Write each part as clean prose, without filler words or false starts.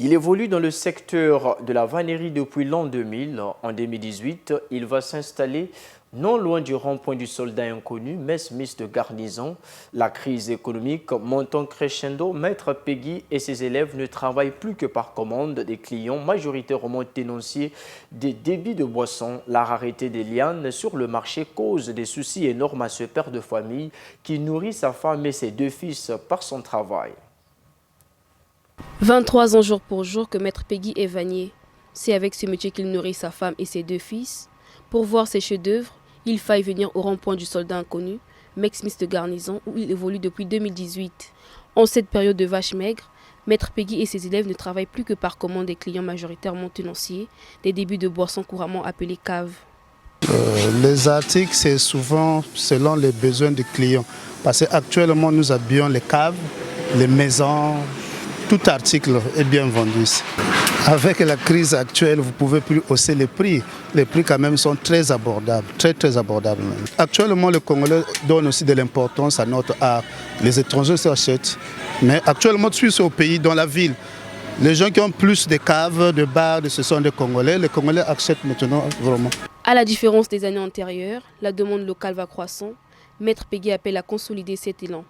Il évolue dans le secteur de la vannerie depuis l'an 2000. En 2018, il va s'installer non loin du rond-point du soldat inconnu, mess Miss de garnison. La crise économique montant crescendo, Maître Peggy et ses élèves ne travaillent plus que par commande des clients, majoritairement tenanciers des débits de boissons. La rareté des lianes sur le marché cause des soucis énormes à ce père de famille qui nourrit sa femme et ses deux fils par son travail. 23 ans jour pour jour que Maître Peggy est vannier. C'est avec ce métier qu'il nourrit sa femme et ses deux fils. Pour voir ses chefs-d'œuvre, il faille venir au rond-point du soldat inconnu, Max-Miss de garnison, où il évolue depuis 2018. En cette période de vache maigre, Maître Peggy et ses élèves ne travaillent plus que par commande des clients majoritairement tenanciers, des débits de boissons couramment appelés caves. Les articles, c'est souvent selon les besoins des clients. Parce qu'actuellement, nous habillons les caves, les maisons. Tout article est bien vendu ici. Avec la crise actuelle, vous ne pouvez plus hausser les prix. Les prix quand même sont très abordables, très abordables même. Actuellement, le Congolais donne aussi de l'importance à notre art. Les étrangers s'achètent. Mais actuellement, je suis au pays, dans la ville. Les gens qui ont plus de caves, de bars, ce sont des Congolais. Les Congolais achètent maintenant vraiment. À la différence des années antérieures, la demande locale va croissant. Maître Peggy appelle à consolider cet élan.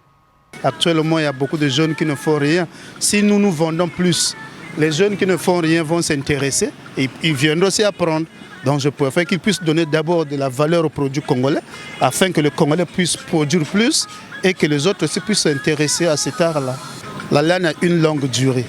Actuellement, il y a beaucoup de jeunes qui ne font rien. Si nous vendons plus, les jeunes qui ne font rien vont s'intéresser et ils viendront aussi apprendre. Donc je préfère qu'ils puissent donner d'abord de la valeur aux produits congolais afin que le Congolais puisse produire plus et que les autres aussi puissent s'intéresser à cet art-là. La laine a une longue durée.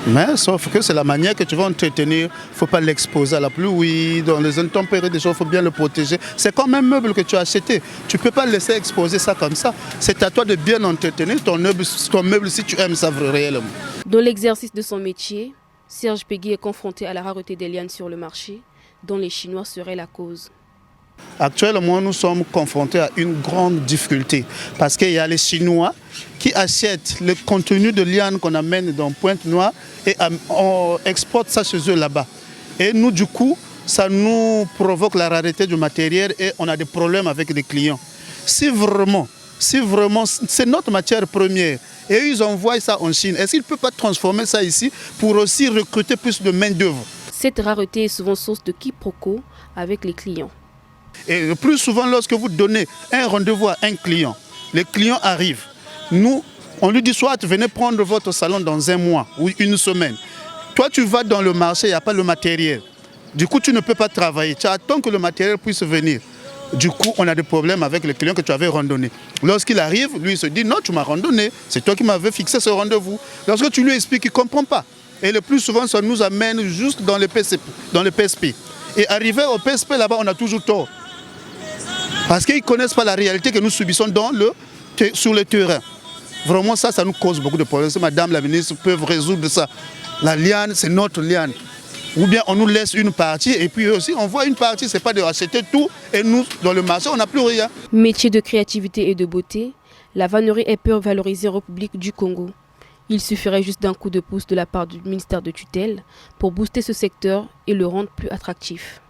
Mais sauf que c'est la manière que tu vas entretenir, il ne faut pas l'exposer à la pluie, dans les intempéries des choses, il faut bien le protéger. C'est comme un meuble que tu as acheté, tu ne peux pas laisser exposer ça comme ça. C'est à toi de bien entretenir ton meuble si tu aimes ça réellement. Dans l'exercice de son métier, Serge Peggy est confronté à la rareté des lianes sur le marché, dont les Chinois seraient la cause. Actuellement, nous sommes confrontés à une grande difficulté parce qu'il y a les Chinois qui achètent le contenu de liane qu'on amène dans Pointe-Noire et on exporte ça chez eux là-bas. Et nous, du coup, ça nous provoque la rareté du matériel et on a des problèmes avec les clients. Si vraiment, c'est notre matière première et ils envoient ça en Chine, est-ce qu'ils ne peuvent pas transformer ça ici pour aussi recruter plus de main-d'œuvre? Cette rareté est souvent source de quiproquos avec les clients. Et le plus souvent, lorsque vous donnez un rendez-vous à un client, les clients arrivent. Nous, on lui dit soit venez prendre votre salon dans un mois ou une semaine. Toi, tu vas dans le marché, il n'y a pas le matériel. Du coup, tu ne peux pas travailler. Tu attends que le matériel puisse venir. Du coup, on a des problèmes avec le client que tu avais randonné. Lorsqu'il arrive, lui, il se dit non, tu m'as randonné. C'est toi qui m'avais fixé ce rendez-vous. Lorsque tu lui expliques, il ne comprend pas. Et le plus souvent, ça nous amène juste dans le PSP. Et arrivé au PSP, là-bas, on a toujours tort. Parce qu'ils ne connaissent pas la réalité que nous subissons sur le terrain. Vraiment, ça nous cause beaucoup de problèmes. Si Madame la ministre peut résoudre ça. La liane, c'est notre liane. Ou bien on nous laisse une partie et puis aussi on voit une partie, ce n'est pas de racheter tout et nous, dans le marché, on n'a plus rien. Métier de créativité et de beauté, la vannerie est peu valorisée en République du Congo. Il suffirait juste d'un coup de pouce de la part du ministère de tutelle pour booster ce secteur et le rendre plus attractif.